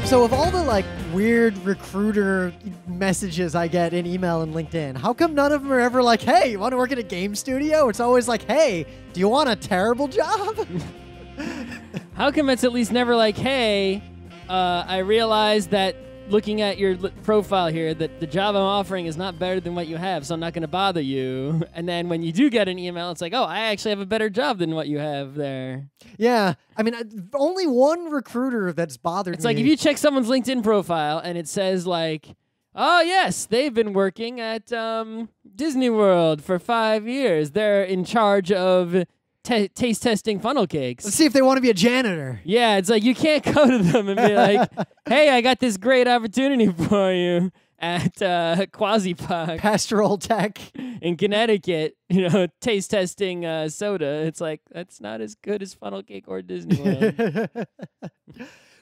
So of all the like weird recruiter messages I get in email and LinkedIn, how come none of them are ever like, hey, you want to work at a game studio? It's always like, hey, do you want a terrible job? How come it's at least never like, hey, I realized that looking at your profile here that the job I'm offering is not better than what you have, so I'm not going to bother you. And then when you do get an email, it's like, oh, I actually have a better job than what you have there. Yeah. I mean, only one recruiter that's bothered me. It's like if you check someone's LinkedIn profile and it says like, oh, yes, they've been working at Disney World for 5 years. They're in charge of taste testing funnel cakes. Let's see if they want to be a janitor. Yeah, it's like you can't go to them and be like, hey, I got this great opportunity for you at Quasi-Pac Pastoral Tech in Connecticut, taste testing soda. It's like, that's not as good as funnel cake or Disney World.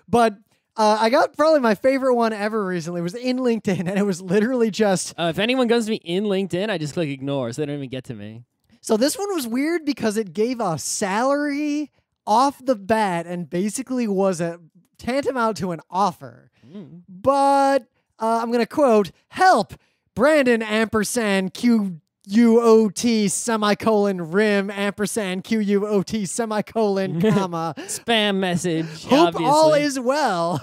But I got probably my favorite one ever recently. It was in LinkedIn, and it was literally just... if anyone comes to me in LinkedIn, I just click ignore, so they don't even get to me. So this one was weird because it gave a salary off the bat and basically was a tantamount to an offer. But I'm going to quote, help, Brandon ampersand QUOT semicolon rim ampersand QUOT semicolon comma. Spam message. Hope obviously. all is well.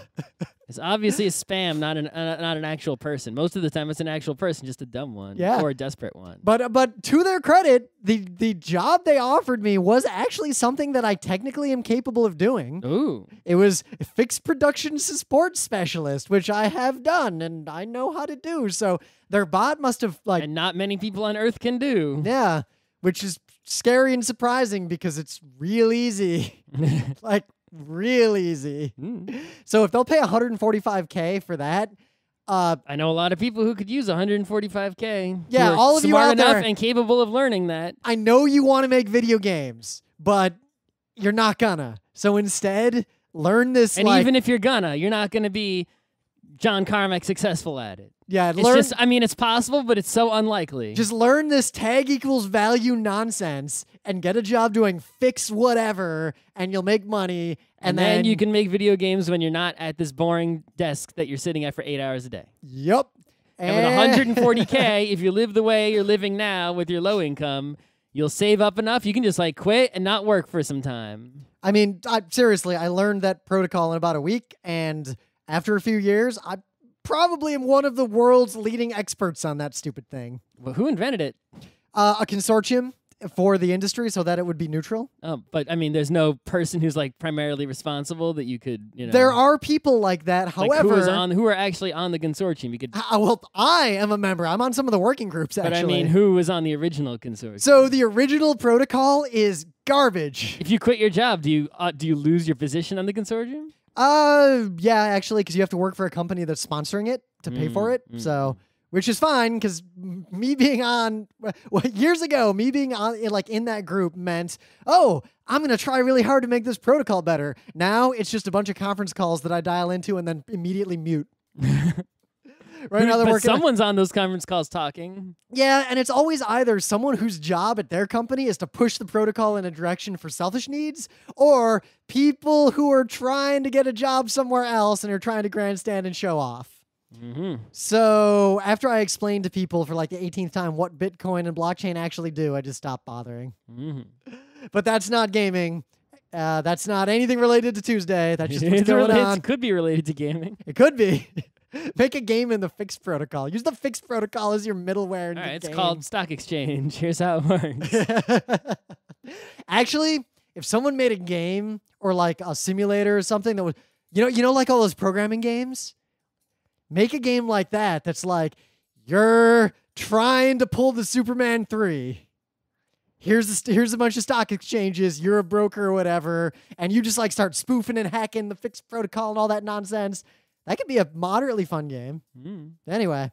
It's obviously a spam, not an actual person. Most of the time, it's an actual person, just a dumb one, or a desperate one. But to their credit, the job they offered me was actually something that I technically am capable of doing. Ooh! It was a fixed production support specialist, which I have done and I know how to do. So their bot must have and not many people on Earth can do. Yeah, which is scary and surprising because it's real easy, real easy. So if they'll pay $145K for that, I know a lot of people who could use $145K. Yeah, all of you out smart enough there and capable of learning that. I know you want to make video games, but you're not gonna. So instead, learn this. And even if you're not gonna be John Carmack successful at it. Yeah, it's possible, but it's so unlikely. Just learn this tag equals value nonsense and get a job doing fix whatever, and you'll make money. And then you can make video games when you're not at this boring desk that you're sitting at for 8 hours a day. Yep. And with $140K, if you live the way you're living now with your low income, you'll save up enough. You can just quit and not work for some time. I mean, seriously, I learned that protocol in about a week, and after a few years, I probably am one of the world's leading experts on that stupid thing. Well, who invented it? A consortium for the industry so that it would be neutral. Oh, but I mean, there's no person who's primarily responsible that you could, There are people like that. However, who are actually on the consortium? You could. Well, I am a member. I'm on some of the working groups. Actually, but I mean, who was on the original consortium? So the original protocol is garbage. If you quit your job, do you lose your position on the consortium? Yeah, actually, because you have to work for a company that's sponsoring it to pay for it. So, which is fine, because me being on years ago, me being on in that group meant, oh, I'm gonna try really hard to make this protocol better. Now it's just a bunch of conference calls that I dial into and then immediately mute. Right now, but someone's on those conference calls talking. Yeah, and it's always either someone whose job at their company is to push the protocol in a direction for selfish needs, or people who are trying to get a job somewhere else and are trying to grandstand and show off. So after I explained to people for the 18th time what Bitcoin and blockchain actually do, I just stopped bothering. But that's not gaming. That's not anything related to Tuesday. That's just what's going on. It could be related to gaming. It could be. Make a game in the fixed protocol. Use the fixed protocol as your middleware in the game. It's called Stock Exchange. Here's how it works. Actually, if someone made a game or a simulator or something that was, all those programming games, make a game like that. That's you're trying to pull the Superman 3. Here's a bunch of stock exchanges. You're a broker or whatever, and you just start spoofing and hacking the fixed protocol and all that nonsense. That could be a moderately fun game. Anyway,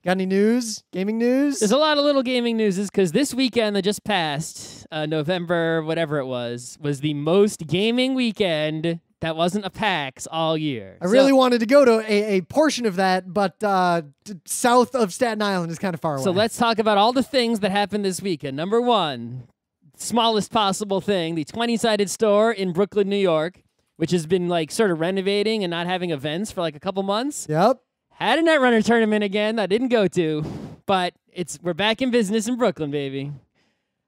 got any news? Gaming news? There's a lot of little gaming news because this weekend that just passed, November, whatever it was the most gaming weekend that wasn't a PAX all year. I really wanted to go to a portion of that, but south of Staten Island is kind of far away. So let's talk about all the things that happened this weekend. Number one, smallest possible thing, the 20-sided store in Brooklyn, New York, which has been like sort of renovating and not having events for like a couple months. Yep. Had a Netrunner tournament again that I didn't go to, but we're back in business in Brooklyn, baby.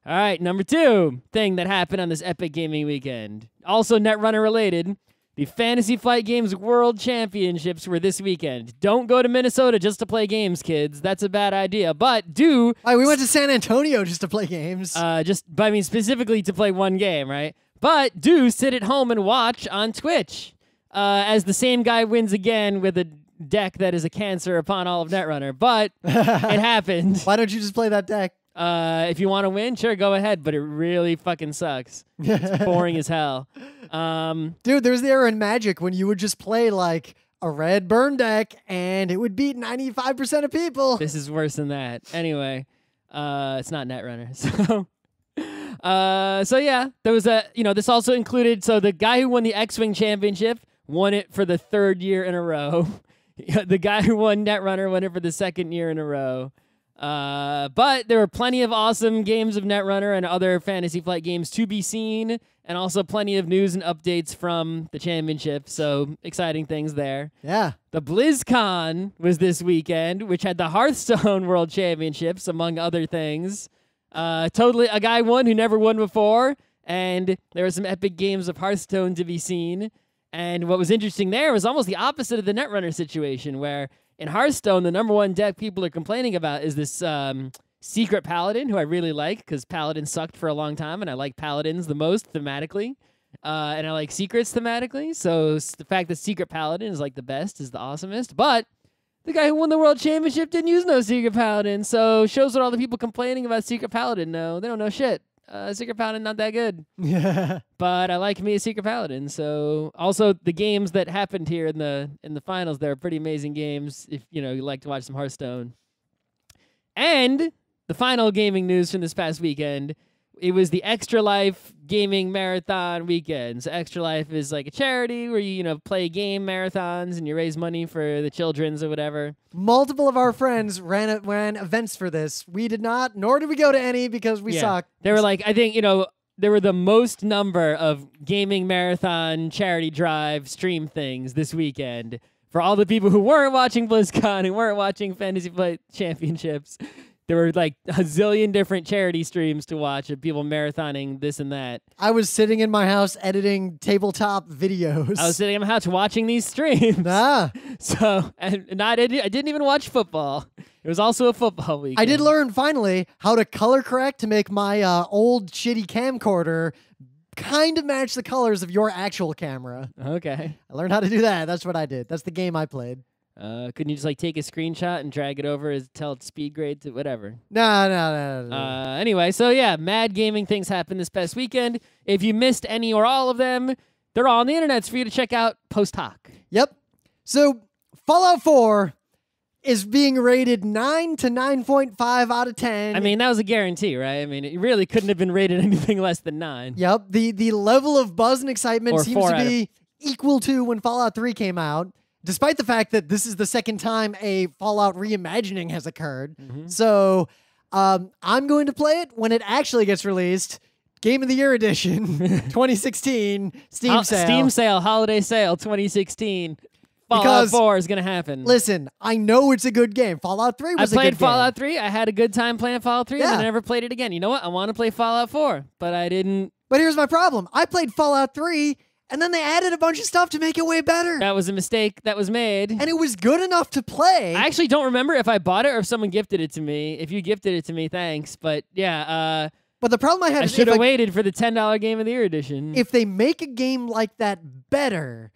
All right, number 2 thing that happened on this epic gaming weekend, also Netrunner related. The Fantasy Flight Games World Championships were this weekend. Don't go to Minnesota just to play games, kids. That's a bad idea. But do... We went to San Antonio just to play games. Specifically to play one game, right? But do sit at home and watch on Twitch as the same guy wins again with a deck that is a cancer upon all of Netrunner. But it happened. Why don't you just play that deck? If you want to win, sure, go ahead. But it really fucking sucks. It's boring as hell. Dude, there's the era in Magic when you would just play like a red burn deck and it would beat 95% of people. This is worse than that. Anyway, it's not Netrunner. So yeah, there was this also included, so the guy who won the X-Wing Championship won it for the 3rd year in a row. The guy who won Netrunner won it for the 2nd year in a row. But there were plenty of awesome games of Netrunner and other Fantasy Flight games to be seen, and also plenty of news and updates from the championship, so exciting things there. Yeah. The BlizzCon was this weekend, which had the Hearthstone World Championships, among other things. Totally, a guy won who never won before, and there were some epic games of Hearthstone to be seen. And what was interesting there was almost the opposite of the Netrunner situation, where in Hearthstone, the number 1 deck people are complaining about is this Secret Paladin, who I really like, because Paladins sucked for a long time, and I like Paladins the most thematically, and I like Secrets thematically, so the fact that Secret Paladin is like the best is the awesomest, but the guy who won the World Championship didn't use no Secret Paladin, so shows what all the people complaining about Secret Paladin know. They don't know shit. Secret Paladin not that good. Yeah. But I like me a Secret Paladin. So also the games that happened here in the finals, they're pretty amazing games if you like to watch some Hearthstone. And the final gaming news from this past weekend, it was the Extra Life Gaming Marathon weekend. So Extra Life is like a charity where you play game marathons and you raise money for the children's or whatever. Multiple of our friends ran events for this. We did not, nor did we go to any because we suck. They were like, I think, there were the most number of gaming marathon charity drive stream things this weekend for all the people who weren't watching BlizzCon, who weren't watching Fantasy Flight Championships. There were like a zillion different charity streams to watch of people marathoning this and that. I was sitting in my house editing tabletop videos. I was sitting in my house watching these streams. So, and I didn't even watch football. It was also a football weekend. I did learn finally how to color correct to make my old shitty camcorder kind of match the colors of your actual camera. Okay. I learned how to do that. That's what I did. That's the game I played. Couldn't you just like take a screenshot and drag it over tell it speed grade to whatever? No. Anyway, so yeah, mad gaming things happened this past weekend. If you missed any or all of them, they're all on the internet for you to check out post hoc. Yep. So Fallout 4 is being rated 9 to 9.5 out of 10. I mean, that was a guarantee, right? I mean, it really couldn't have been rated anything less than 9. Yep. The level of buzz and excitement seems to be equal to when Fallout 3 came out, despite the fact that this is the second time a Fallout reimagining has occurred. So I'm going to play it when it actually gets released. Game of the Year Edition 2016 Steam sale. Steam sale, holiday sale 2016. Fallout 4 is going to happen. Listen, I know it's a good game. Fallout 3 was a good game. I played Fallout 3. I had a good time playing Fallout 3, and I never played it again. You know what? I want to play Fallout 4, but I didn't. But here's my problem. I played Fallout 3, and then they added a bunch of stuff to make it way better. That was a mistake that was made. And it was good enough to play. I actually don't remember if I bought it or if someone gifted it to me. If you gifted it to me, thanks. But yeah, but the problem I had I is should have waited for the $10 Game of the Year edition. If they make a game like that better,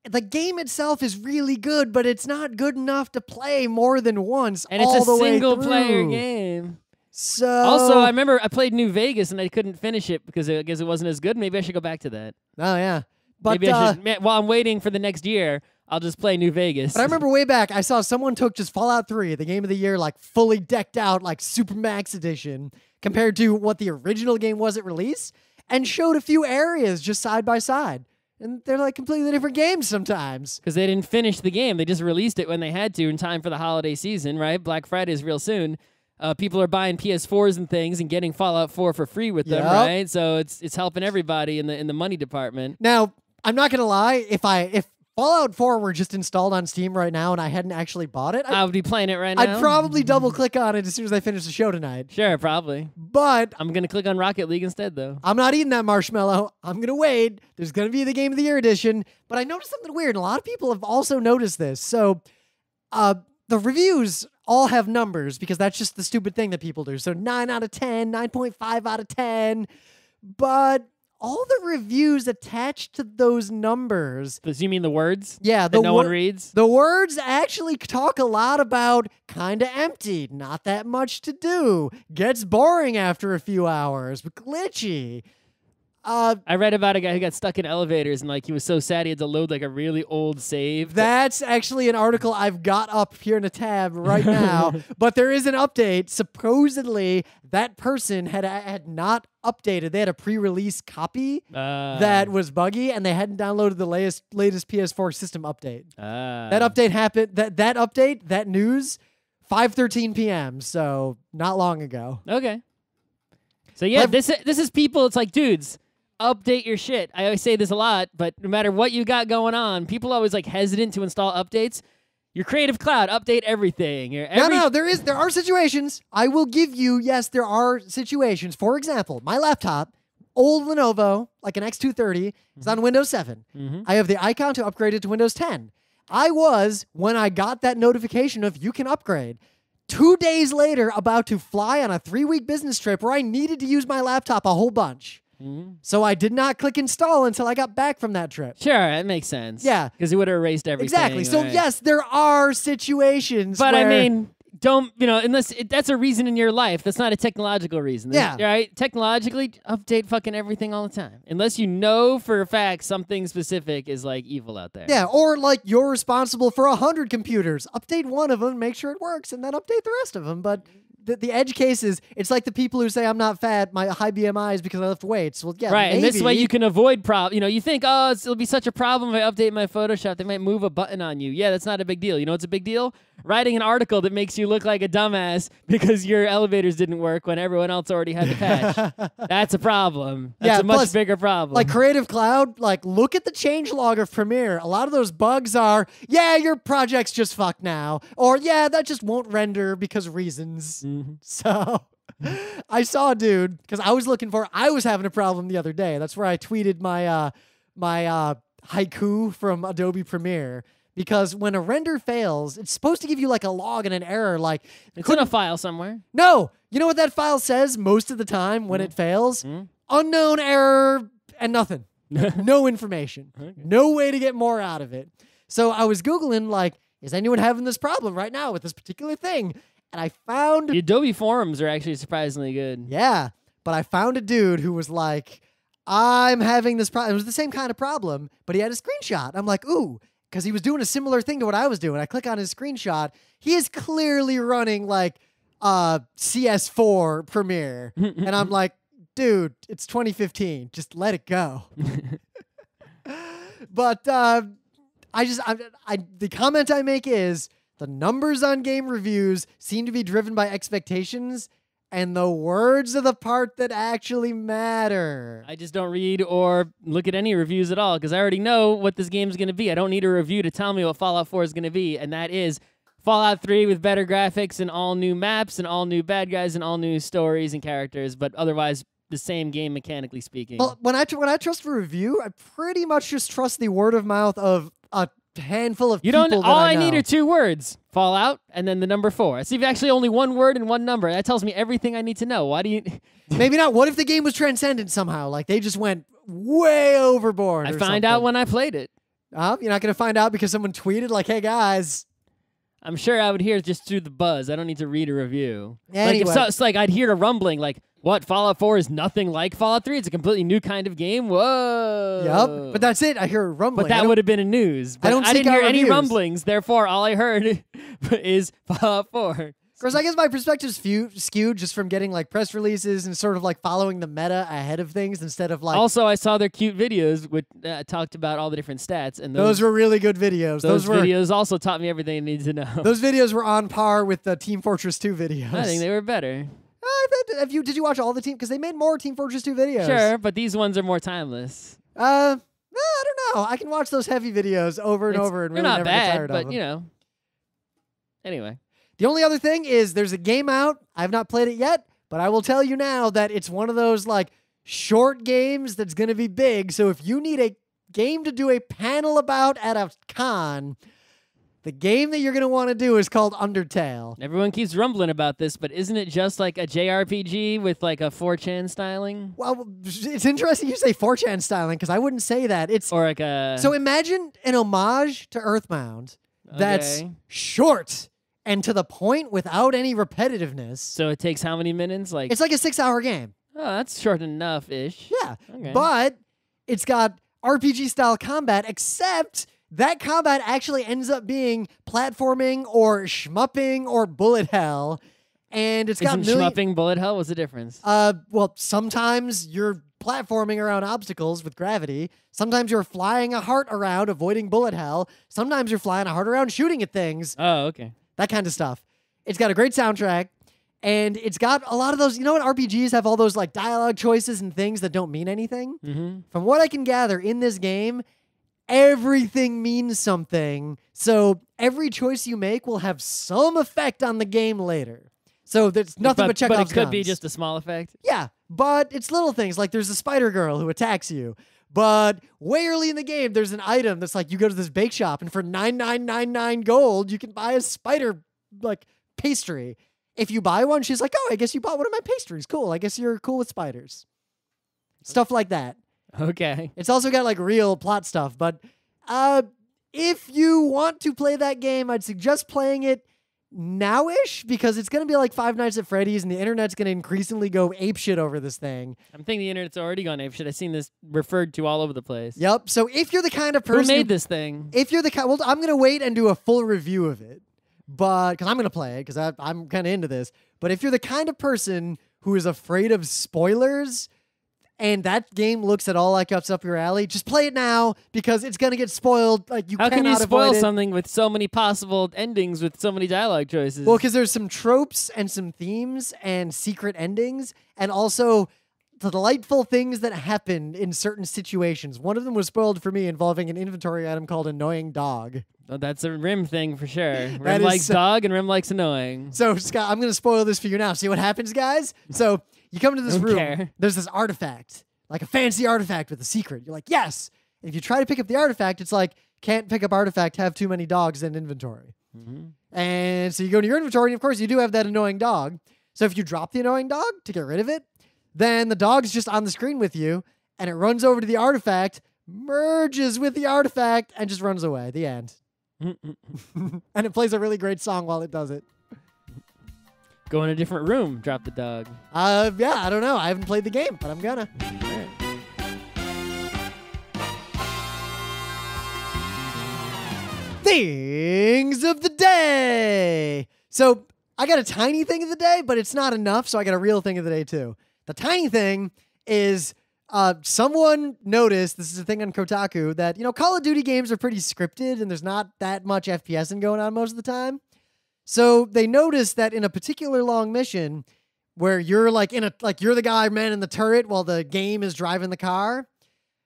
the game itself is really good, but it's not good enough to play more than once. And it's a single-player game. So also, I remember I played New Vegas and I couldn't finish it because I guess it wasn't as good. Maybe I should go back to that. Oh yeah, but maybe I should. While I'm waiting for the next year, I'll just play New Vegas. But I remember way back, I saw someone took just Fallout 3, the Game of the Year, like fully decked out, like Super Max Edition, compared to what the original game was at release, and showed a few areas just side by side. And they're like completely different games sometimes. Because they didn't finish the game. They just released it when they had to in time for the holiday season, right? Black Friday is real soon. People are buying PS4s and things and getting Fallout 4 for free with them, right? So it's helping everybody in the money department. Now, I'm not gonna lie. If Fallout 4 were just installed on Steam right now and I hadn't actually bought it, I would be playing it right now. I'd probably double click on it as soon as I finish the show tonight. Sure, probably. But I'm going to click on Rocket League instead, though. I'm not eating that marshmallow. I'm going to wait. There's going to be the Game of the Year edition. But I noticed something weird, and a lot of people have also noticed this. So the reviews all have numbers because that's just the stupid thing that people do. So 9 out of 10, 9.5 out of 10. But all the reviews attached to those numbers. Does you mean the words? Yeah. That no one reads? The words actually talk a lot about kind of empty, not that much to do, gets boring after a few hours, but glitchy. I read about a guy who got stuck in elevators and like he was so sad he had to load like a really old save. That's actually an article I've got up here in a tab right now, but there is an update. Supposedly, that person had not updated. They had a pre-release copy that was buggy, and they hadn't downloaded the latest PS4 system update. That update happened. That update, that news, 5:13 p.m. So not long ago. Okay. So yeah, this is people. It's like, dudes, update your shit. I always say this a lot, but no matter what you got going on, people are always like hesitant to install updates. Your Creative Cloud, update everything. No, there are situations. I will give you, yes, there are situations. For example, my laptop, old Lenovo, like an X230, is on Windows 7. I have the icon to upgrade it to Windows 10. I was, when I got that notification of you can upgrade, 2 days later about to fly on a 3-week business trip where I needed to use my laptop a whole bunch. So I did not click install until I got back from that trip. Sure, that makes sense. Yeah. Because it would have erased everything. Exactly. So right? yes, there are situations But where... I mean, don't, unless that's a reason in your life. That's not a technological reason. Yeah. Right? Technologically, update fucking everything all the time. Unless you know for a fact something specific is like evil out there. Yeah, or like you're responsible for 100 computers. Update one of them, make sure it works, and then update the rest of them. But the edge cases, it's like the people who say I'm not fat, my high BMI is because I lift weights. Well, yeah, right, maybe. and this way you can avoid you think, oh, it'll be such a problem if I update my Photoshop. They might move a button on you. Yeah, that's not a big deal. You know what's a big deal? Writing an article that makes you look like a dumbass because your elevators didn't work when everyone else already had the patch. That's a problem. That's a much bigger problem. Like Creative Cloud, like look at the changelog of Premiere. A lot of those bugs are, yeah, your project's just fucked now. Or yeah, that just won't render because reasons. So I saw a dude, because I was having a problem the other day. That's where I tweeted my haiku from Adobe Premiere. Because when a render fails, it's supposed to give you like a log and an error. Like it's in a file somewhere. No, you know what that file says most of the time when it fails? Unknown error and nothing. No information. No way to get more out of it. So I was Googling like, is anyone having this problem right now with this particular thing? And I found the Adobe forums are actually surprisingly good. Yeah, but I found a dude who was like, I'm having this problem. It was the same kind of problem, but he had a screenshot. I'm like, ooh. Because he was doing a similar thing to what I was doing. I click on his screenshot. He is clearly running like CS4 Premiere. And I'm like, dude, it's 2015. Just let it go. But the comment I make is the numbers on game reviews seem to be driven by expectations, and the words are the part that actually matter. I just don't read or look at any reviews at all because I already know what this game's going to be. I don't need a review to tell me what Fallout 4 is going to be, and that is Fallout 3 with better graphics and all new maps and all new bad guys and all new stories and characters, but otherwise the same game mechanically speaking. Well, when I trust a review, I pretty much just trust the word of mouth of a handful of people that all I I know. need are 2 words. Fallout and then the number 4. It's actually only 1 word and 1 number. That tells me everything I need to know. Why do you... Maybe not. What if the game was transcendent somehow? Like they just went way overboard I or find out when I played it. You're not going to find out because someone tweeted like, hey guys. I'm sure I would hear it just through the buzz. I don't need to read a review. Anyway. Like it's like I'd hear a rumbling like, what, Fallout 4 is nothing like Fallout 3? It's a completely new kind of game? Whoa. Yep. But that's it. I hear a rumbling. But that would have been a news. But I didn't hear any rumblings. Therefore, all I heard is Fallout 4. Of course, I guess my perspective's skewed just from getting like press releases and sort of like following the meta ahead of things instead of like... Also, I saw their cute videos which talked about all the different stats. And those were really good videos. Those videos also taught me everything I needed to know. Those videos were on par with the Team Fortress 2 videos. I think they were better. Did you watch all the team? Because they made more Team Fortress 2 videos. Sure, but these ones are more timeless. I don't No, I can watch those heavy videos over and over and they're really not never bad, get tired of but them. you know. Anyway, The only other thing is there's a game out. I've not played it yet, but I will tell you now that it's one of those like short games that's going to be big. So if you need a game to do a panel about at a con, the game that you're going to want to do is called Undertale. everyone keeps rumbling about this, but isn't it just like a JRPG with like a 4chan styling? Well, it's interesting you say 4chan styling because I wouldn't say that. It's Or like a... So imagine an homage to Earthbound that's Okay. short and to the point without any repetitiveness. So it takes how many minutes? Like, It's like a 6-hour game. oh, that's short enough-ish. Yeah. Okay. But it's got RPG-style combat, except that combat actually ends up being platforming or shmupping or bullet hell. And it's got Isn't shmupping bullet hell? What's the difference? Well, sometimes you're platforming around obstacles with gravity. Sometimes you're flying a heart around, avoiding bullet hell. Sometimes you're flying a heart around, shooting at things. Oh, okay. That kind of stuff. It's got a great soundtrack, and it's got a lot of those. You know what RPGs have all those like dialogue choices and things that don't mean anything? Mm-hmm. From what I can gather in this game, everything means something. So every choice you make will have some effect on the game later. So there's nothing but Chekhov's But it could be guns. just a small effect. Yeah, but it's little things like there's a spider girl who attacks you. But way early in the game, there's an item that's like you go to this bake shop and for 9999 gold, you can buy a spider like pastry. If you buy one, she's like, "Oh, I guess you bought one of my pastries. Cool. I guess you're cool with spiders." Stuff like that. Okay. It's also got like real plot stuff, but if you want to play that game, I'd suggest playing it now-ish because it's going to be like Five Nights at Freddy's and the internet's going to increasingly go apeshit over this thing. I'm thinking the internet's already gone apeshit. I've seen this referred to all over the place. Yep. So if you're the kind of Who person made this thing? if you're the kind, well, I'm going to wait and do a full review of it, but because I'm going to play it because I'm kind of into this. But if you're the kind of person who is afraid of spoilers and that game looks at all like it's up your alley, just play it now because it's going to get spoiled. Like you How cannot can you spoil avoid it. something with so many possible endings with so many dialogue choices? Well, because there's some tropes and some themes and secret endings and also the delightful things that happen in certain situations. One of them was spoiled for me involving an inventory item called Annoying Dog. Oh, that's a Rim thing for sure. That Rim is likes so- dog and Rim likes annoying. So, Scott, I'm going to spoil this for you now. See what happens, guys? So, you come into this Don't room. care. There's this artifact, like a fancy artifact with a secret. You're like, yes. And if you try to pick up the artifact, it's like, can't pick up artifact, have too many dogs in inventory. Mm-hmm. And so you go to your inventory, and of course, you do have that annoying dog. So, if you drop the annoying dog to get rid of it, then the dog's just on the screen with you, and it runs over to the artifact, merges with the artifact, and just runs away. The end. And it plays a really great song while it does it. Go in a different room, drop the dog. Yeah, I don't know. I haven't played the game, but I'm gonna. All right. Things of the day. So I got a tiny thing of the day, but it's not enough, so I got a real thing of the day too. The tiny thing is someone noticed, this is a thing on Kotaku, that, you know, Call of Duty games are pretty scripted and there's not that much FPSing going on most of the time. So they noticed that in a particular long mission where you're like you're the guy man in the turret while the game is driving the car,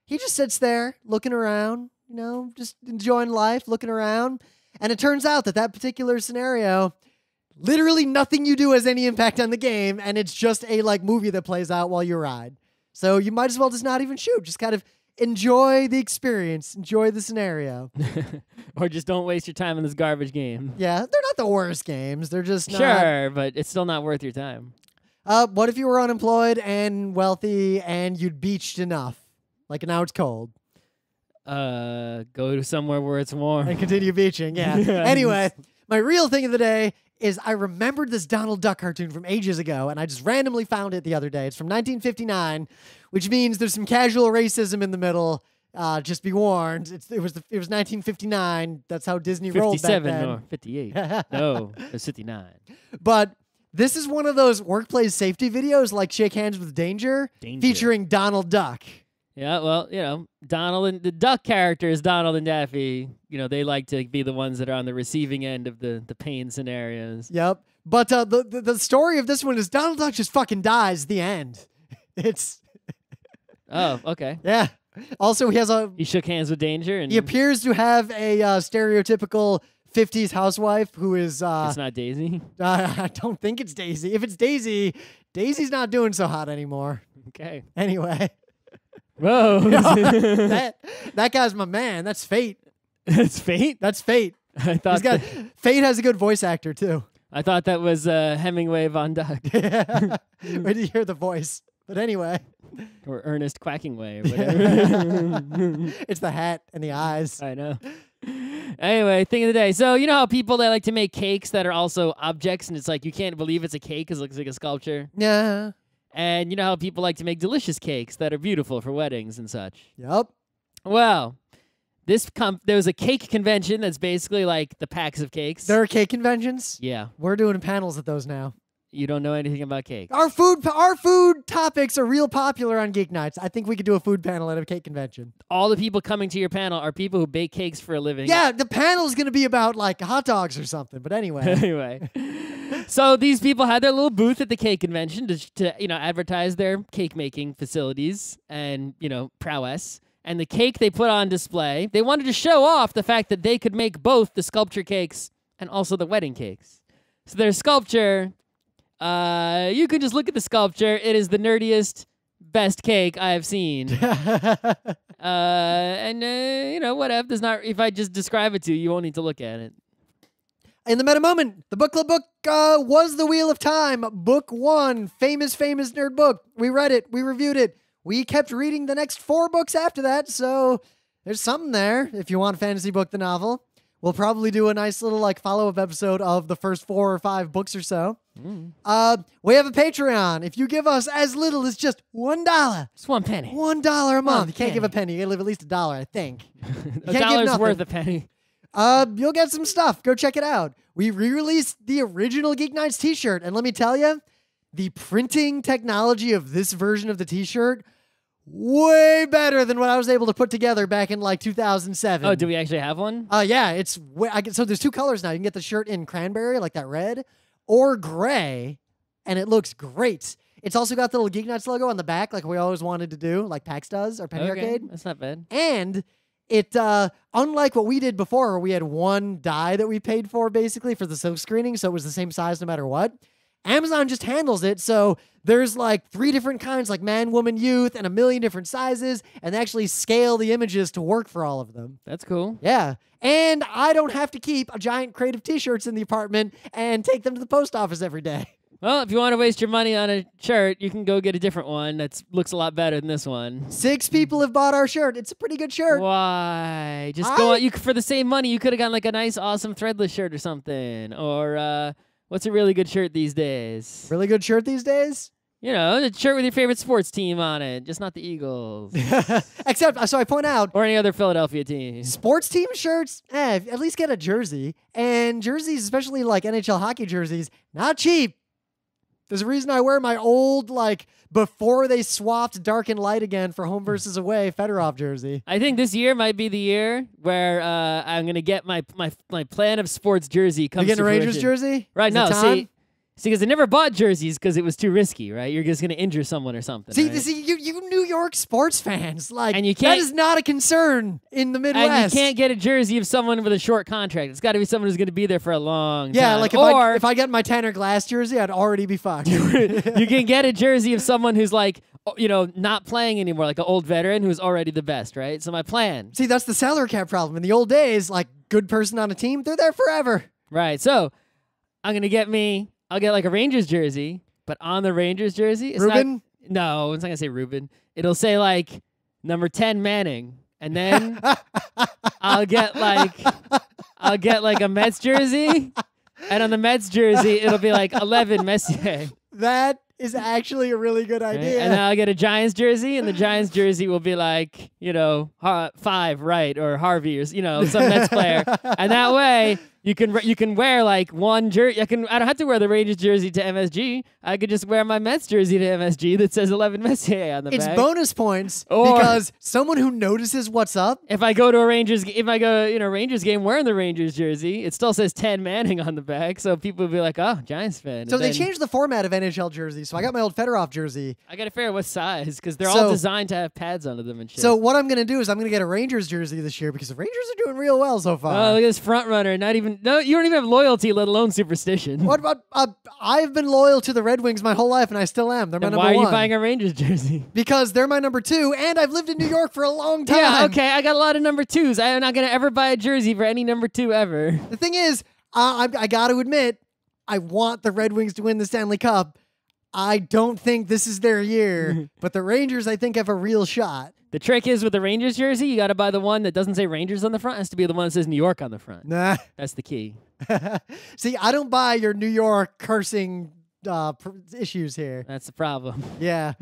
he just sits there looking around, you know, just enjoying life, looking around. And it turns out that particular scenario, literally nothing you do has any impact on the game, and it's just a like movie that plays out while you ride. So you might as well just not even shoot. Just kind of enjoy the experience, enjoy the scenario. Or just don't waste your time in this garbage game. Yeah, they're not the worst games. They're just not. Sure, but it's still not worth your time. What if you were unemployed and wealthy and you'd beached enough? Like now it's cold. Go to somewhere where it's warm. And continue beaching, yeah. Yes. Anyway, my real thing of the day is I remembered this Donald Duck cartoon from ages ago, and I just randomly found it the other day. It's from 1959, which means there's some casual racism in the middle. Just be warned. It was 1959. That's how Disney rolled back 57 then. or 58. No, it's 59. But this is one of those workplace safety videos like Shake Hands with Danger. Featuring Donald Duck. Yeah, well, you know, Donald and the duck characters, Donald and Daffy, you know, they like to be the ones that are on the receiving end of the pain scenarios. Yep. But the story of this one is Donald Duck just fucking dies at the end. It's... Oh, okay. Yeah. Also, he has a. He shook hands with Danger, and He appears to have a stereotypical 50s housewife who is. it's not Daisy. I don't think it's Daisy. If it's Daisy, Daisy's not doing so hot anymore. Okay. Anyway. Whoa. that guy's my man. That's Fate. It's Fate? That's Fate. I thought Fate has a good voice actor too. I thought that was Hemingway Von Duck. Where did you hear the voice? But anyway. Or Ernest Quackingway or whatever. It's the hat and the eyes. I know. Anyway, thing of the day. So you know how people, they like to make cakes that are also objects, and it's like you can't believe it's a cake because it looks like a sculpture? Yeah. And you know how people like to make delicious cakes that are beautiful for weddings and such? Yep. Well, there was a cake convention that's basically like the packs of cakes. There are cake conventions? Yeah. We're doing panels at those now. You don't know anything about cake. Our food topics are real popular on Geek Nights. I think we could do a food panel at a cake convention. All the people coming to your panel are people who bake cakes for a living. Yeah, the panel's going to be about like hot dogs or something. But anyway. Anyway. So these people had their little booth at the cake convention to advertise their cake making facilities and, prowess. And the cake they put on display, they wanted to show off the fact that they could make both the sculpture cakes and also the wedding cakes. So their sculpture, you can just look at the sculpture. It is the nerdiest, best cake I have seen. Whatever. If I just describe it to you, you won't need to look at it. In the meta moment, the book club book was The Wheel of Time, book 1, famous nerd book. We read it. We reviewed it. We kept reading the next 4 books after that, so there's something there if you want Fantasy Book the Novel. We'll probably do a nice little follow-up episode of the first 4 or 5 books or so. We have a Patreon. If you give us as little as just $1. Just 1 penny. $1 a month. You can't give a penny. You gotta live at least $1, I think. $1's worth a penny. You'll get some stuff. Go check it out. We re-released the original Geek Nights t-shirt, and let me tell you, the printing technology of this version of the t-shirt way better than what I was able to put together back in 2007. Oh, do we actually have one? Yeah, so there's 2 colors now. You can get the shirt in cranberry, like that red, or gray, and it looks great. It's also got the little Geek Nights logo on the back, like we always wanted to do, like PAX does, or Penny Arcade. That's not bad. And it, unlike what we did before, where we had 1 die that we paid for, basically, for the silk screening, so it was the same size no matter what, Amazon just handles it, so there's 3 different kinds, like man, woman, youth, and a million different sizes, and they actually scale the images to work for all of them. That's cool. Yeah. And I don't have to keep a giant crate of t-shirts in the apartment and take them to the post office every day. Well, if you want to waste your money on a shirt, you can go get a different one that looks a lot better than this one. 6 people have bought our shirt. It's a pretty good shirt. Why? Just go on. For the same money, you could have gotten a nice, awesome threadless shirt or something. Or what's a really good shirt these days? Really good shirt these days? A shirt with your favorite sports team on it, just not the Eagles. Except, so I point out. Or any other Philadelphia team. Sports team shirts, at least get a jersey. And jerseys, especially NHL hockey jerseys, not cheap. There's a reason I wear my old, before they swapped dark and light again for home versus away Fedorov jersey. I think this year might be the year where I'm going to get my plan of sports jersey comes to You getting a Rangers fruition. jersey? Right, Is no, it time? see, because I never bought jerseys because it was too risky, right? You're just going to injure someone or something. See, right? you New York sports fans, and you can't, that is not a concern in the Midwest. And you can't get a jersey of someone with a short contract. It's got to be someone who's going to be there for a long time. Yeah, if I get my Tanner Glass jersey, I'd already be fucked. You can get a jersey of someone who's not playing anymore, like an old veteran who's already the best, right? So my plan. See, that's the salary cap problem. In the old days, good person on a team, they're there forever. Right. So I'll get a Rangers jersey, but on the Rangers jersey, it's Ruben? No, it's not gonna say Ruben. It'll say number 10 Manning, and then I'll get a Mets jersey, and on the Mets jersey it'll be 11 Messier. That is actually a really good idea. Right? And then I'll get a Giants jersey, and the Giants jersey will be 5 Wright or Harvey or some Mets player, and that way You can wear like one jersey. I don't have to wear the Rangers jersey to MSG. I could just wear my Mets jersey to MSG that says 11 Messier on the It's back. bonus points Or- because someone who notices what's up. If I go to a Rangers game wearing the Rangers jersey, it still says 10 Manning on the back, so people will be like, "Oh, Giants fan." So And they then changed the format of NHL jerseys. So I got my old Fedorov jersey. I gotta figure out what size because they're all designed to have pads under them and shit. So what I'm gonna do is I'm gonna get a Rangers jersey this year because the Rangers are doing real well so far. oh, look at this front runner. You don't even have loyalty, let alone superstition. What about? I've been loyal to the Red Wings my whole life, and I still am. They're my Then number why are one. you buying a Rangers jersey? Because they're my number 2, and I've lived in New York for a long time. Yeah, okay. I got a lot of number 2s. I'm not gonna ever buy a jersey for any number 2 ever. The thing is, I got to admit, I want the Red Wings to win the Stanley Cup. I don't think this is their year, but the Rangers, I think, have a real shot. The trick is with the Rangers jersey, you got to buy the one that doesn't say Rangers on the front. It has to be the one that says New York on the front. Nah. That's the key. See, I don't buy your New York cursing issues here. That's the problem. Yeah.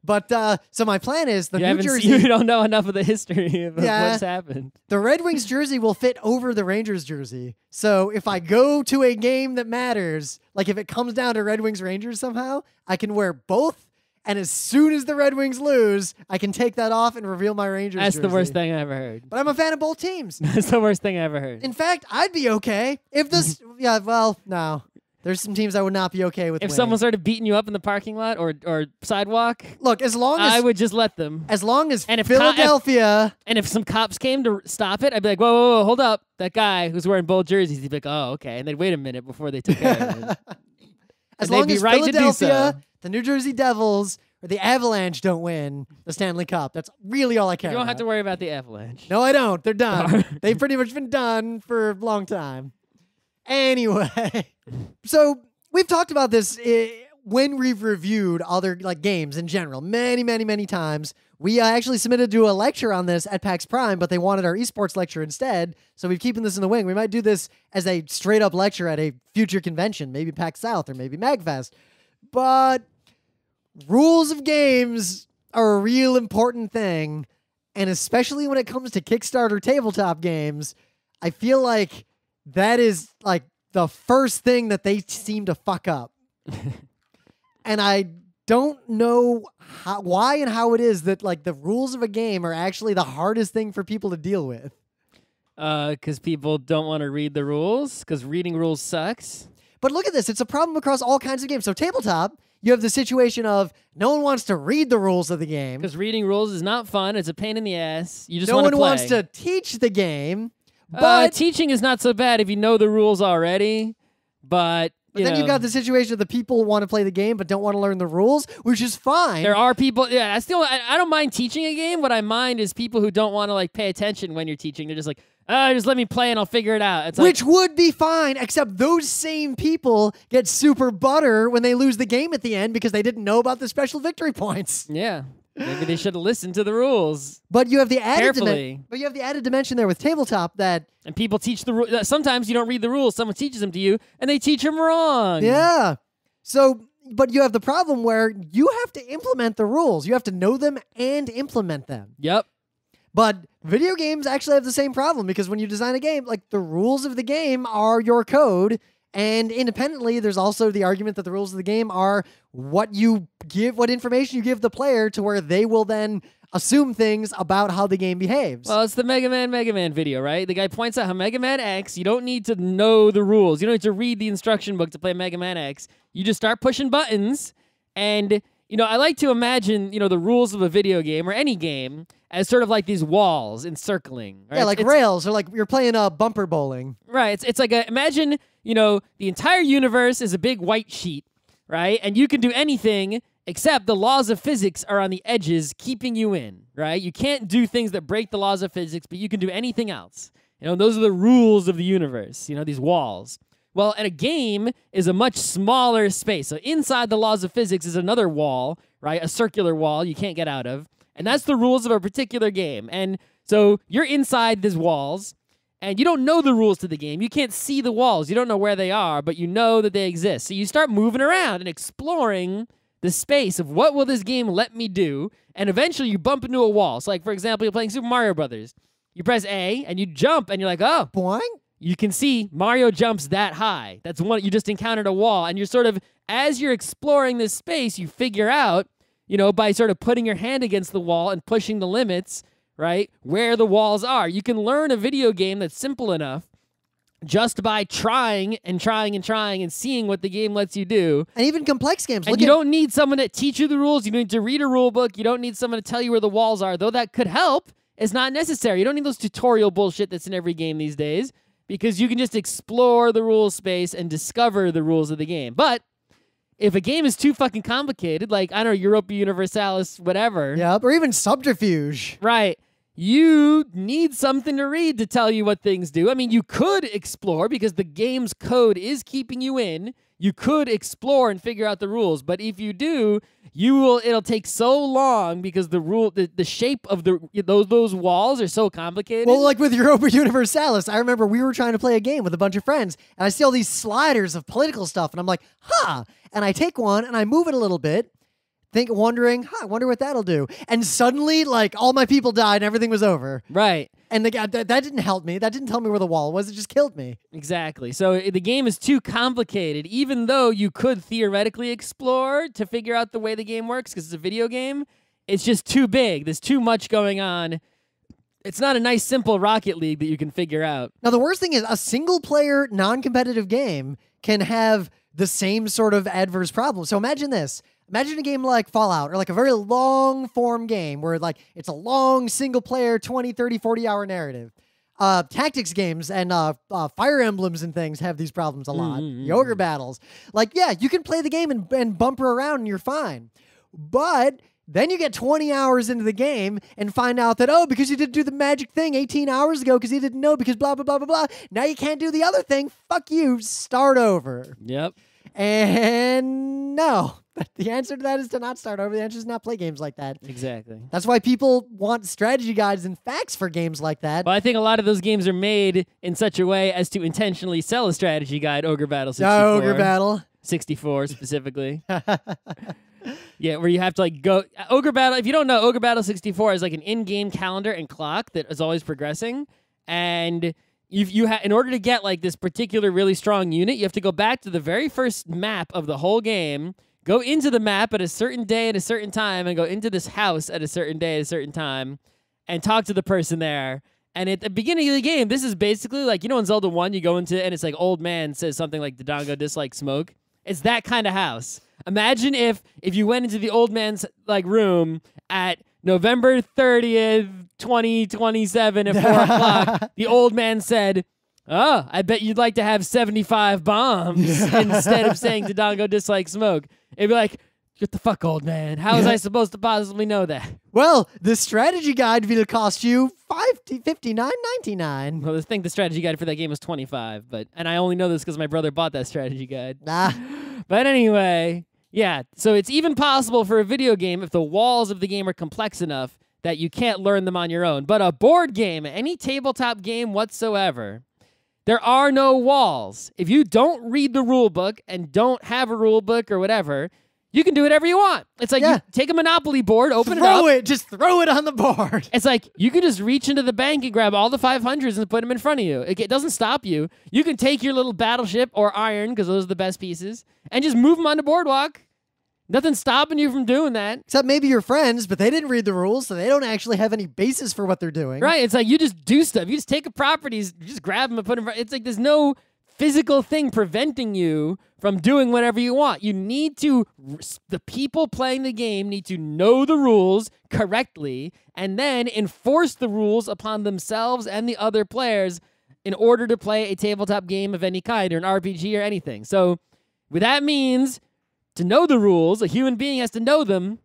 But so my plan is the You New haven't Jersey. you don't know enough of the history of Yeah. what's happened. The Red Wings jersey will fit over the Rangers jersey. So if I go to a game that matters, like if it comes down to Red Wings Rangers somehow, I can wear both. And as soon as the Red Wings lose, I can take that off and reveal my Rangers That's jersey. the worst thing I ever heard. But I'm a fan of both teams. That's the worst thing I ever heard. In fact, I'd be okay if this. Yeah, well, no. There's some teams I would not be okay with. If winning. someone started beating you up in the parking lot or sidewalk, Look, as long as I would just let them. as long as And if Philadelphia. And if some cops came to stop it, I'd be like, whoa, whoa, whoa, hold up. That guy who's wearing both jerseys, he'd be like, oh, okay. And they'd wait a minute before they took care of it. As And they'd long be as right to do Philadelphia, so. the New Jersey Devils, or the Avalanche don't win the Stanley Cup, that's really all I care You don't about. have to worry about the Avalanche. No, I don't. They're done. They've pretty much been done for a long time. Anyway, so we've talked about this when we've reviewed other like games in general many, many, many times. We actually submitted to a lecture on this at PAX Prime, but they wanted our esports lecture instead. So we've keeping this in the wing. We might do this as a straight up lecture at a future convention, maybe PAX South or maybe MagFest. But rules of games are a real important thing. And especially when it comes to Kickstarter tabletop games, I feel like that is like the first thing that they seem to fuck up. And I don't know why and how it is that like the rules of a game are actually the hardest thing for people to deal with. Because people don't want to read the rules, because reading rules sucks. But look at this. It's a problem across all kinds of games. So tabletop, you have the situation of no one wants to read the rules of the game. Because reading rules is not fun. It's a pain in the ass. You just No want one to play. wants to teach the game. But teaching is not so bad if you know the rules already. But then you've got the situation of the people who want to play the game but don't want to learn the rules, which is fine. there are people. Yeah, I don't mind teaching a game. What I mind is people who don't want to like pay attention when you're teaching. They're just like, just let me play and I'll figure it out. It's Which would be fine, except those same people get super butter when they lose the game at the end because they didn't know about the special victory points. yeah. Maybe they should have listened to the rules. But you have the added Carefully. But you have the added dimension there with tabletop that And people teach the rules. Sometimes you don't read the rules. Someone teaches them to you, and they teach them wrong. yeah. So, but you have the problem where you have to implement the rules. You have to know them and implement them. Yep. But video games actually have the same problem because when you design a game, like the rules of the game are your code. And independently, there's also the argument that the rules of the game are what information you give the player to where they will then assume things about how the game behaves. Well, it's the Mega Man video, right? The guy points out how Mega Man X, you don't need to know the rules. You don't need to read the instruction book to play Mega Man X. You just start pushing buttons. And, I like to imagine, the rules of a video game or any game as sort of like these walls encircling. Right? Yeah, like rails, or like you're playing bumper bowling. Right. It's like imagine, the entire universe is a big white sheet, right? And you can do anything except the laws of physics are on the edges keeping you in, right? You can't do things that break the laws of physics, but you can do anything else. Those are the rules of the universe, these walls. Well, and a game is a much smaller space. So inside the laws of physics is another wall, right? A circular wall you can't get out of. And that's the rules of a particular game. And so you're inside these walls, and you don't know the rules to the game. You can't see the walls. You don't know where they are, but you know that they exist. So you start moving around and exploring the space of what will this game let me do, and eventually you bump into a wall. So like, for example, you're playing Super Mario Brothers. You press A, and you jump, and you're like, oh. Boing? you can see Mario jumps that high. That's one, you just encountered a wall, and you're sort of, as you're exploring this space, you figure out, by sort of putting your hand against the wall and pushing the limits, right, where the walls are. You can learn a video game that's simple enough just by trying and trying and trying and seeing what the game lets you do. And even complex games. And you don't need someone to teach you the rules. You don't need to read a rule book. You don't need someone to tell you where the walls are, though that could help. It's not necessary. You don't need those tutorial bullshit that's in every game these days, because you can just explore the rules space and discover the rules of the game. But if a game is too fucking complicated, like, I don't know, Europa Universalis, whatever. Yeah, or even Subterfuge. Right. You need something to read to tell you what things do. I mean, you could explore because the game's code is keeping you in. You could explore and figure out the rules, but if you do, it'll take so long because the shape of those walls are so complicated. Well, like with Europa Universalis, I remember we were trying to play a game with a bunch of friends, and I see all these sliders of political stuff, and I'm like, huh. And I take one and I move it a little bit, wondering, I wonder what that'll do. And suddenly, like, all my people died and everything was over. Right. And that didn't help me. That didn't tell me where the wall was. It just killed me. Exactly. So the game is too complicated, even though you could theoretically explore to figure out the way the game works because it's a video game. It's just too big. There's too much going on. It's not a nice, simple Rocket League that you can figure out. Now, the worst thing is a single-player, non-competitive game can have the same sort of adverse problem. So imagine this. Imagine a game like Fallout or like a very long-form game where like it's a long single-player 20, 30, 40-hour narrative. Tactics games and Fire Emblems and things have these problems a lot. The ogre battles. Like, yeah, you can play the game and bumper around and you're fine. But then you get 20 hours into the game and find out that, because you didn't do the magic thing 18 hours ago because you didn't know because blah, blah, blah, blah, blah. Now you can't do the other thing. Fuck you. Start over. Yep. And no. The answer to that is to not start over. The answer is not play games like that. Exactly. That's why people want strategy guides and facts for games like that. Well, I think a lot of those games are made in such a way as to intentionally sell a strategy guide, Ogre Battle 64. Ogre Battle. 64 specifically. Yeah, where you have to like go Ogre Battle. If you don't know, Ogre Battle 64 is like an in-game calendar and clock that is always progressing. And in order to get like this particular really strong unit, you have to go back to the very first map of the whole game, go into the map at a certain day at a certain time, and go into this house at a certain day at a certain time, and talk to the person there. And at the beginning of the game, this is basically like, in Zelda 1, you go into, and it's like old man says something like, Dodongo dislikes smoke. It's that kind of house. Imagine if you went into the old man's like room at November 30th, 2027 at 4 o'clock, the old man said, "Oh, I bet you'd like to have 75 bombs," instead of saying Dodongo dislikes smoke. It'd be like, "Get the fuck, old man. How was I supposed to possibly know that?" Well, the strategy guide will cost you $59.99. Well, I think the strategy guide for that game was $25, and I only know this because my brother bought that strategy guide. Nah. But anyway, yeah, so it's even possible for a video game if the walls of the game are complex enough that you can't learn them on your own. But a board game, any tabletop game whatsoever, there are no walls. If you don't read the rule book and don't have a rule book or whatever, you can do whatever you want. It's like you take a Monopoly board, open it up. Just throw it on the board. It's like you can just reach into the bank and grab all the 500s and put them in front of you. It doesn't stop you. You can take your little battleship or iron, because those are the best pieces, and just move them on the boardwalk. Nothing's stopping you from doing that. Except maybe your friends, but they didn't read the rules, so they don't actually have any basis for what they're doing. Right. It's like you just do stuff. You just take a properties, you just grab them and put them in front. It's like there's no physical thing preventing you from doing whatever you want. You need to, the people playing the game need to know the rules correctly and then enforce the rules upon themselves and the other players in order to play a tabletop game of any kind or an RPG or anything. So what that means, to know the rules, a human being has to know them.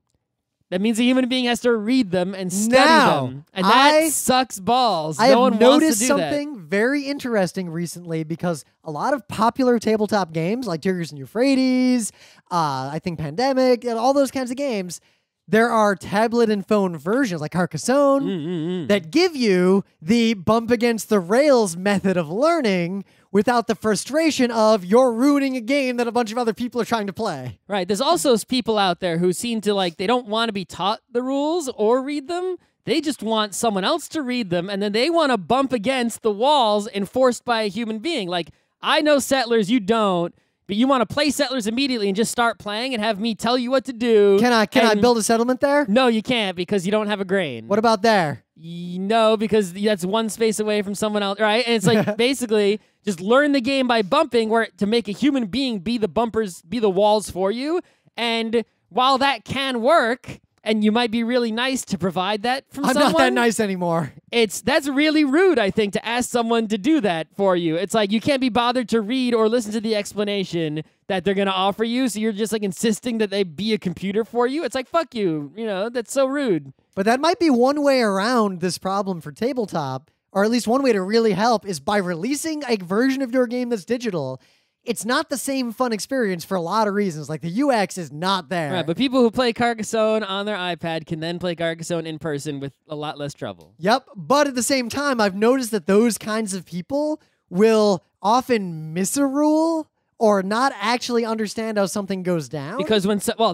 That means a human being has to read them and study them. And that sucks balls. I no have one noticed wants to do something very interesting recently because a lot of popular tabletop games like Tigris and Euphrates, I think Pandemic, and all those kinds of games, there are tablet and phone versions like Carcassonne that give you the bump against the rails method of learning without the frustration of you're ruining a game that a bunch of other people are trying to play. Right. There's also people out there who seem to they don't want to be taught the rules or read them. They just want someone else to read them, and then they want to bump against the walls enforced by a human being. Like, I know Settlers, you don't, but you want to play Settlers immediately and just start playing and have me tell you what to do. Can I build a settlement there? No, you can't because you don't have a grain. What about there? No, because that's one space away from someone else, right? And it's like basically just learn the game by bumping where to make a human being be the bumpers, be the walls for you. And while that can work, and you might be really nice to provide that from someone. I'm not that nice anymore. That's really rude, I think, to ask someone to do that for you. It's like you can't be bothered to read or listen to the explanation that they're going to offer you, so you're just insisting that they be a computer for you. It's like, fuck you. That's so rude. But that might be one way around this problem for tabletop, or at least one way to really help is by releasing a version of your game that's digital. It's not the same fun experience for a lot of reasons. Like, the UX is not there. Right, but people who play Carcassonne on their iPad can then play Carcassonne in person with a lot less trouble. Yep, but at the same time, I've noticed that those kinds of people will often miss a rule or not actually understand how something goes down. Because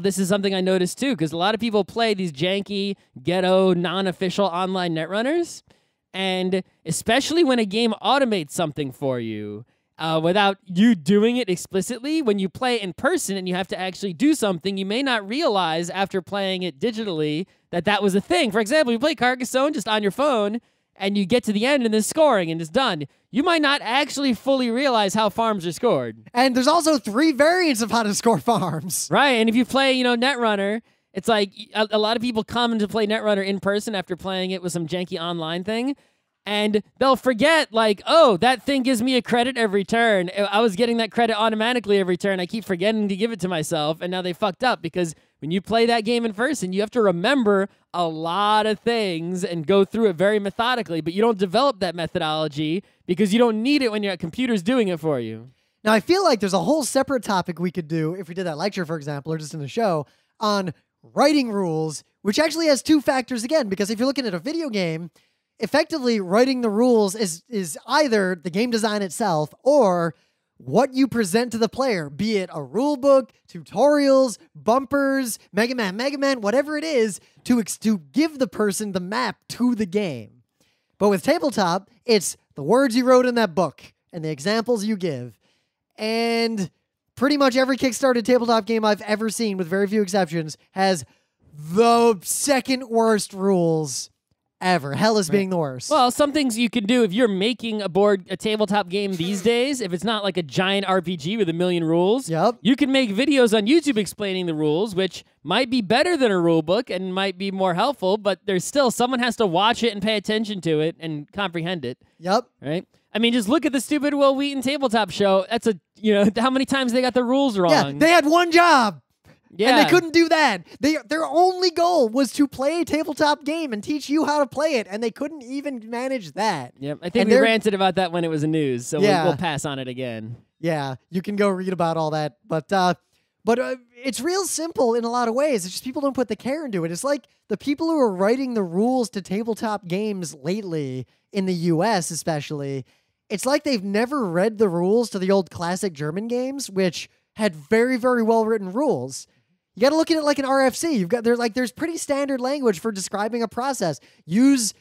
this is something I noticed too, because a lot of people play these janky, ghetto, non-official online netrunners, and especially when a game automates something for you, without you doing it explicitly, when you play in person and you have to actually do something, you may not realize after playing it digitally that was a thing. For example, you play Carcassonne just on your phone, and you get to the end and there's scoring and it's done. You might not actually fully realize how farms are scored. And there's also 3 variants of how to score farms. Right, and if you play, Netrunner, it's like a lot of people come to play Netrunner in person after playing it with some janky online thing. And they'll forget, oh, that thing gives me a credit every turn. I was getting that credit automatically every turn. I keep forgetting to give it to myself, and now they fucked up because when you play that game in person, you have to remember a lot of things and go through it very methodically, but you don't develop that methodology because you don't need it when your computer's doing it for you. Now, I feel like there's a whole separate topic we could do if we did that lecture, for example, or just in the show, on writing rules, which actually has 2 factors again, because if you're looking at a video game, effectively, writing the rules is either the game design itself or what you present to the player, be it a rule book, tutorials, bumpers, Mega Man, whatever it is, to give the person the map to the game. But with tabletop, it's the words you wrote in that book and the examples you give. And pretty much every Kickstarted tabletop game I've ever seen, with very few exceptions, has the second worst rules ever. Hell is being the worst. Well, some things you can do if you're making a tabletop game these days, if it's not like a giant RPG with 1 million rules, you can make videos on YouTube explaining the rules, which might be better than a rule book and might be more helpful, but there's still someone has to watch it and pay attention to it and comprehend it. Right? I mean, just look at the stupid Will Wheaton tabletop show. That's how many times they got the rules wrong. Yeah, they had one job. Yeah. And they couldn't do that. Their only goal was to play a tabletop game and teach you how to play it, and they couldn't even manage that. Yep, I think we ranted about that when it was in news, so we'll pass on it again. Yeah, you can go read about all that. But it's real simple in a lot of ways. It's just people don't put the care into it. It's like the people who are writing the rules to tabletop games lately, in the US especially, it's like they've never read the rules to the old classic German games, which had very, very well-written rules. You got to look at it like an RFC. There's pretty standard language for describing a process. Use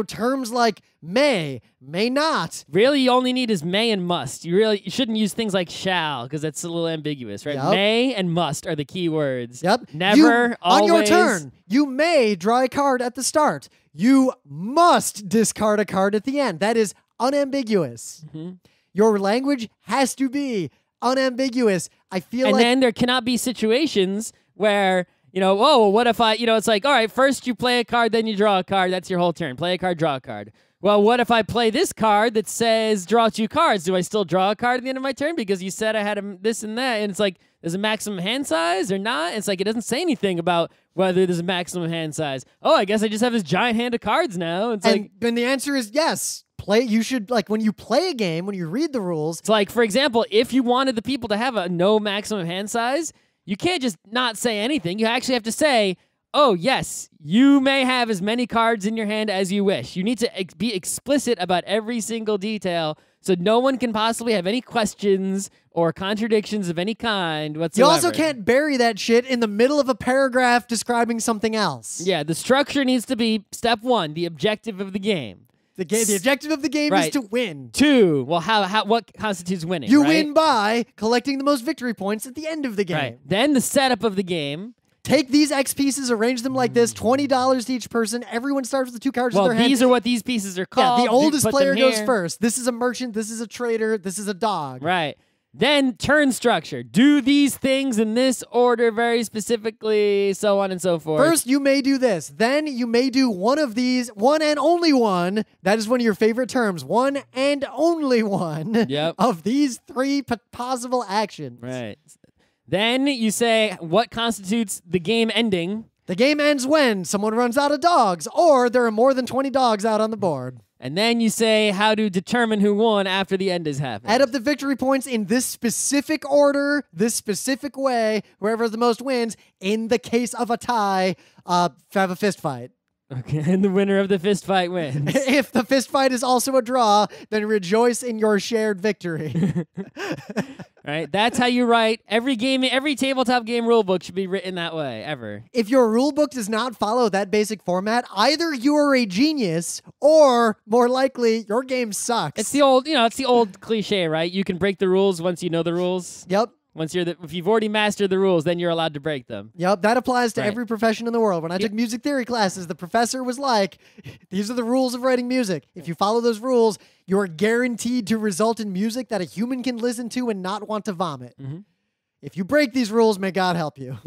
terms like may not. Really, you only need is may and must. You shouldn't use things like shall because that's a little ambiguous, right? Yep. May and must are the key words. Yep. Never, always. On your turn, you may draw a card at the start. You must discard a card at the end. That is unambiguous. Mm-hmm. Your language has to be unambiguous. I feel and like... then there cannot be situations where, what if it's like, all right, first you play a card, then you draw a card. That's your whole turn. Play a card, draw a card. Well, what if I play this card that says draw 2 cards? Do I still draw a card at the end of my turn because you said I had this and that? And it's like, there's a maximum hand size or not? It's like, it doesn't say anything about whether there's a maximum hand size. Oh, I guess I just have this giant hand of cards now. And the answer is yes. You should, when you play a game, when you read the rules. It's like, for example, if you wanted the people to have a no maximum hand size, you can't just not say anything. You actually have to say, oh, yes, you may have as many cards in your hand as you wish. You need to be explicit about every single detail so no one can possibly have any questions or contradictions of any kind whatsoever. You also can't bury that shit in the middle of a paragraph describing something else. Yeah, the structure needs to be step 1, the objective of the game. The objective of the game is to win. 2, well, what constitutes winning? You win by collecting the most victory points at the end of the game. Right. Then the setup of the game. Take these X pieces, arrange them like this, $20 to each person. Everyone starts with the 2 cards in their hand. Well, these are what these pieces are called. Yeah, the oldest player goes first. This is a merchant, this is a trader, this is a dog. Right. Then turn structure. Do these things in this order very specifically, so on and so forth. First, you may do this. Then you may do one of these, one and only one. That is one of your favorite terms. One and only one of these 3 possible actions. Right. Then you say what constitutes the game ending. The game ends when someone runs out of dogs or there are more than 20 dogs out on the board. And then you say how to determine who won after the end has happened. Add up the victory points in this specific order, this specific way. Whoever has the most wins. In the case of a tie, have a fist fight. Okay, and the winner of the fist fight wins. If the fist fight is also a draw, then rejoice in your shared victory. Right? That's how you write. Every tabletop game rulebook should be written that way, ever. If your rulebook does not follow that basic format, either you are a genius or, more likely, your game sucks. It's the old cliche, right? You can break the rules once you know the rules. Yep. If you've already mastered the rules, then you're allowed to break them. Yep, that applies to every profession in the world. When I took music theory classes, the professor was like, these are the rules of writing music. If you follow those rules, you are guaranteed to result in music that a human can listen to and not want to vomit. If you break these rules, may God help you.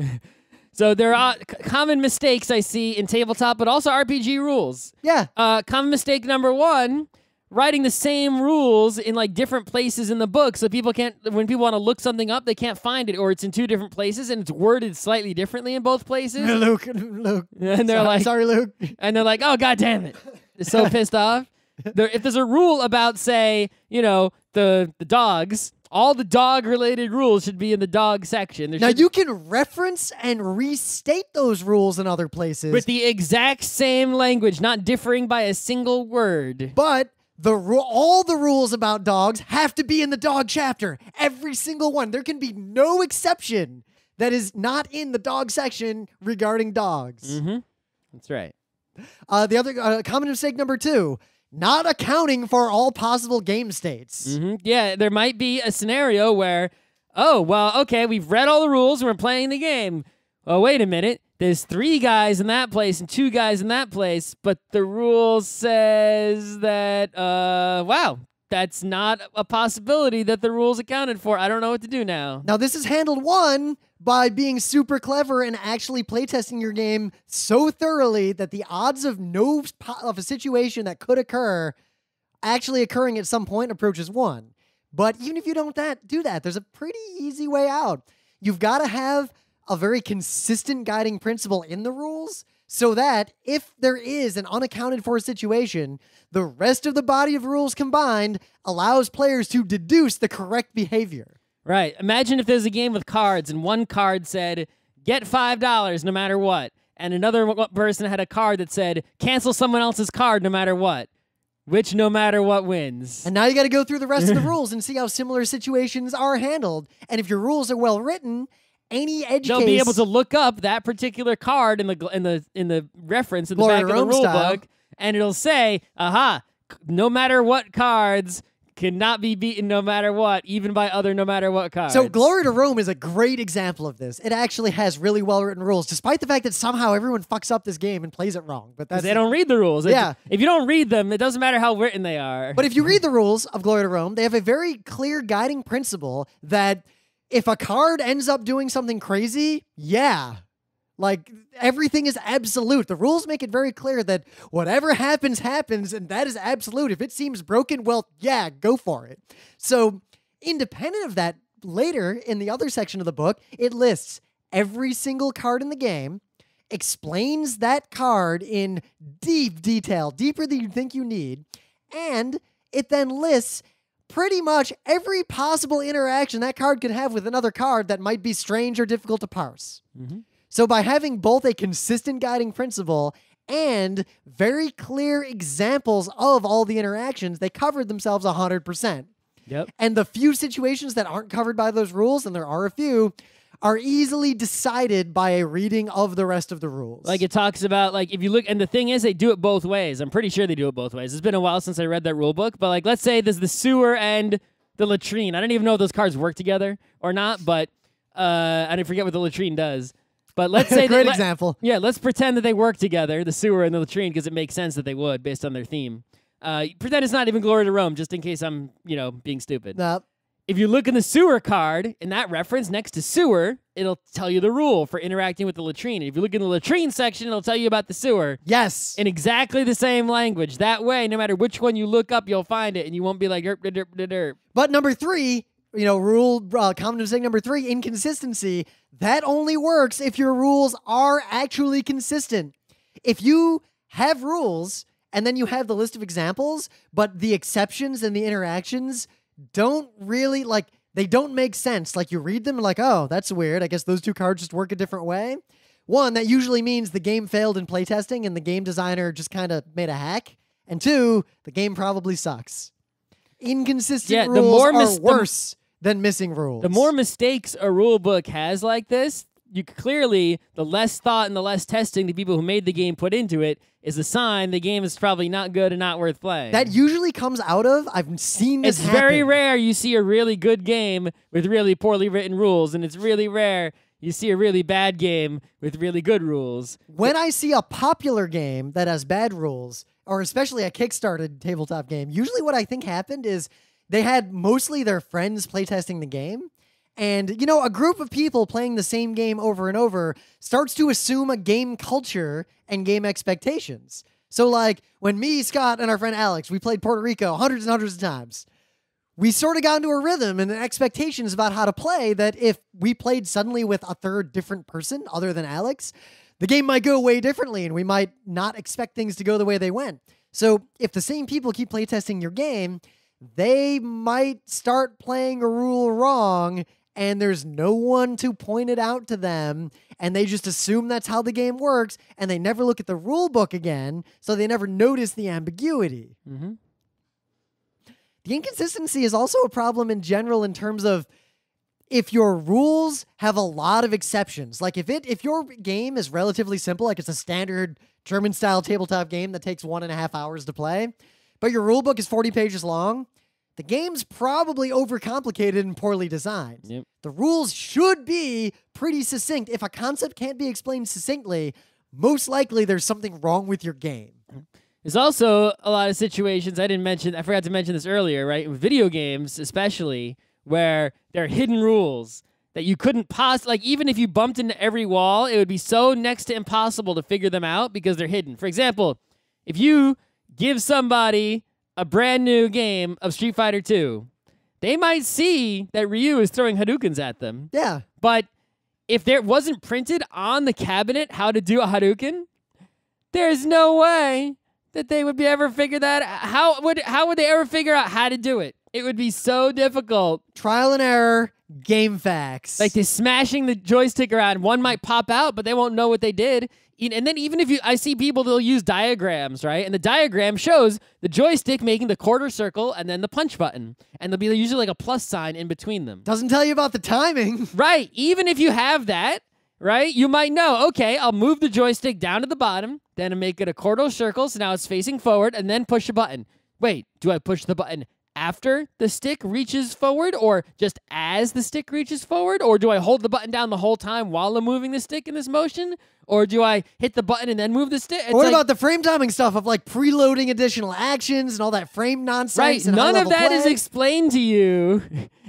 So there are common mistakes I see in tabletop, but also RPG rules. Yeah. Common mistake number 1, writing the same rules in like different places in the book, so people can't, when people want to look something up, they can't find it, or it's in 2 different places and it's worded slightly differently in both places. Luke. And they're sorry, Luke. And they're like, oh, God damn it. They're so pissed off. If there's a rule about, say, the dogs, all the dog-related rules should be in the dog section. You can reference and restate those rules in other places. With the exact same language, not differing by a single word. But all the rules about dogs have to be in the dog chapter. Every single one. There can be no exception that is not in the dog section regarding dogs. That's right. The other common mistake number 2, not accounting for all possible game states. Yeah, there might be a scenario where, oh, well, okay, we've read all the rules and we're playing the game. Oh, wait a minute. There's 3 guys in that place and 2 guys in that place, but the rule says that, wow, that's not a possibility that the rules accounted for. I don't know what to do now. Now, this is handled, 1, by being super clever and actually playtesting your game so thoroughly that the odds of a situation that could occur actually occurring at some point approaches 1. But even if you don't do that, there's a pretty easy way out. You've got to have a very consistent guiding principle in the rules so that if there is an unaccounted for situation, the rest of the body of rules combined allows players to deduce the correct behavior. Right. Imagine if there's a game with cards and one card said, get $5 no matter what, and another person had a card that said, cancel someone else's card no matter what. Which no matter what wins. And now you got to go through the rest of the rules and see how similar situations are handled. And if your rules are well written, any edge they'll case, be able to look up that particular card in the reference in the back of the rule book, and it'll say, aha, no matter what cards cannot be beaten no matter what, even by other no matter what cards. So Glory to Rome is a great example of this. It actually has really well-written rules, despite the fact that somehow everyone fucks up this game and plays it wrong. But they don't read the rules. Yeah. If you don't read them, it doesn't matter how written they are. But if you read the rules of Glory to Rome, they have a very clear guiding principle that if a card ends up doing something crazy, yeah. Like, everything is absolute. The rules make it very clear that whatever happens, happens, and that is absolute. If it seems broken, well, yeah, go for it. So, independent of that, later in the other section of the book, it lists every single card in the game, explains that card in deep detail, deeper than you think you need, and it then lists pretty much every possible interaction that card could have with another card that might be strange or difficult to parse. So by having both a consistent guiding principle and very clear examples of all the interactions, they covered themselves 100%. Yep. And the few situations that aren't covered by those rules, and there are a few, are easily decided by a reading of the rest of the rules. Like it talks about, like, if you look, and the thing is, they do it both ways. I'm pretty sure they do it both ways. It's been a while since I read that rule book, but like, let's say there's the sewer and the latrine. I don't even know if those cards work together or not, but I forget what the latrine does. But let's say Great example. Yeah, let's pretend that they work together, the sewer and the latrine, because it makes sense that they would based on their theme. Pretend it's not even Glory to Rome, just in case I'm, being stupid. No. If you look in the sewer card, in that reference next to sewer, it'll tell you the rule for interacting with the latrine. And if you look in the latrine section, it'll tell you about the sewer. Yes. In exactly the same language. That way, no matter which one you look up, you'll find it, and you won't be like, derp, derp, derp, derp. But number 3, common mistake number 3, inconsistency. That only works if your rules are actually consistent. If you have rules and then you have the list of examples, but the exceptions and the interactions don't really, they don't make sense. Like, you read them and like, oh, that's weird. I guess those two cards just work a different way. One, that usually means the game failed in playtesting and the game designer just kind of made a hack. And 2, the game probably sucks. Inconsistent rules are worse than missing rules. The more mistakes a rule book has like this, you clearly, the less thought and the less testing the people who made the game put into it is a sign the game is probably not good and not worth playing. That usually comes out of, I've seen this happen. It's very rare you see a really good game with really poorly written rules, and it's really rare you see a really bad game with really good rules. When I see a popular game that has bad rules, or especially a Kickstarted tabletop game, usually what I think happened is they had mostly their friends playtesting the game. And, a group of people playing the same game over and over starts to assume a game culture and game expectations. So, like, when me, Scott, and our friend Alex, we played Puerto Rico hundreds and hundreds of times, we sort of got into a rhythm and expectations about how to play that if we played suddenly with a third different person other than Alex, the game might go way differently and we might not expect things to go the way they went. So, if the same people keep playtesting your game, they might start playing a rule wrong and there's no one to point it out to them, and they just assume that's how the game works, and they never look at the rule book again, so they never notice the ambiguity. Mm-hmm. The inconsistency is also a problem in general in terms of if your rules have a lot of exceptions. Like, if your game is relatively simple, like it's a standard German-style tabletop game that takes 1.5 hours to play, but your rule book is 40 pages long, the game's probably overcomplicated and poorly designed. Yep. The rules should be pretty succinct. If a concept can't be explained succinctly, most likely there's something wrong with your game. There's also a lot of situations I forgot to mention this earlier, right? With video games, especially, where there are hidden rules that you couldn't even if you bumped into every wall, it would be so next to impossible to figure them out because they're hidden. For example, if you give somebody a brand new game of Street Fighter 2, they might see that Ryu is throwing Hadoukens at them. Yeah. But if there wasn't printed on the cabinet how to do a Hadouken, there's no way that they would ever figure that out. How would they ever figure out how to do it? It would be so difficult. Trial and error, game facts. Like, they're smashing the joystick around. One might pop out, but they won't know what they did. And then even if I see people, they'll use diagrams, right? And the diagram shows the joystick making the quarter circle and then the punch button. And there'll be usually like a plus sign in between them. Doesn't tell you about the timing. Right. Even if you have that, right, you might know, okay, I'll move the joystick down to the bottom, then make it a quarter circle, so now it's facing forward, and then push a button. Wait, do I push the button after the stick reaches forward, or just as the stick reaches forward? Or do I hold the button down the whole time while I'm moving the stick in this motion? Or do I hit the button and then move the stick? What about the frame timing stuff of like preloading additional actions and all that frame nonsense? Right, and none of that play? is explained to you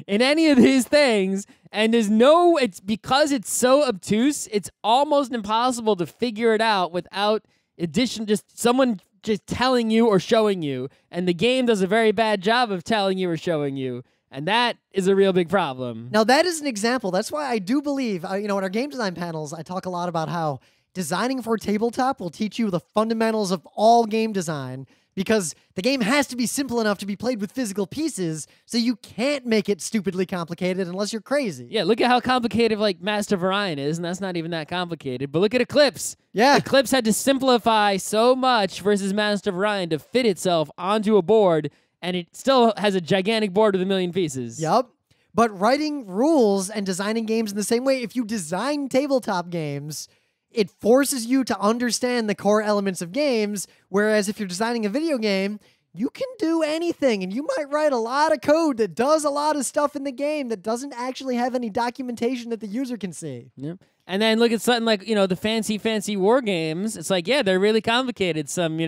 in any of these things. And it's because it's so obtuse, it's almost impossible to figure it out without just someone just telling you or showing you. And the game does a very bad job of telling you or showing you. And that is a real big problem. Now, that is an example. That's why I do believe, in our game design panels, I talk a lot about how designing for tabletop will teach you the fundamentals of all game design because the game has to be simple enough to be played with physical pieces, so you can't make it stupidly complicated unless you're crazy. Yeah, look at how complicated like Master of Orion is, and that's not even that complicated. But look at Eclipse. Yeah. Eclipse had to simplify so much versus Master of Orion to fit itself onto a board, and it still has a gigantic board with 1 million pieces. Yup. But writing rules and designing games in the same way, if you design tabletop games, it forces you to understand the core elements of games, whereas if you're designing a video game, you can do anything, and you might write a lot of code that does a lot of stuff in the game that doesn't actually have any documentation that the user can see. Yep. And then look at something like, the fancy war games. It's like, yeah, they're really complicated. Some,